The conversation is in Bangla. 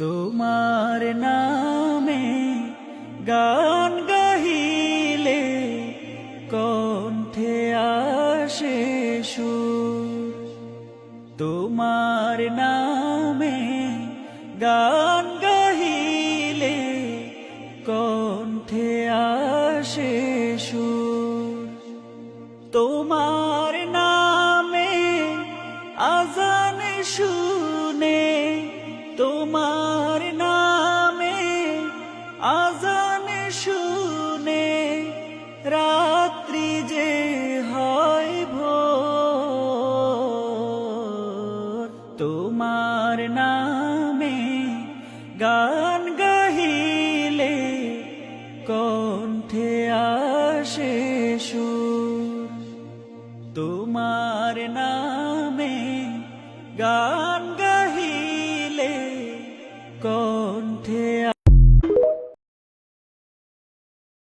তোমার নামে গান গাহিলে কণ্ঠে আসে সুর। তোমার নামে গান গাহিলে কণ্ঠে আসে সুর। তোমার নামে আজান শুনে, তোমার নামে আজান শুনে রাত্রি যে হয় ভোর। তোমার নামে গান গাহিলে কণ্ঠে আসে সুর। তোমার নামে গান গাহিলে কণ্ঠে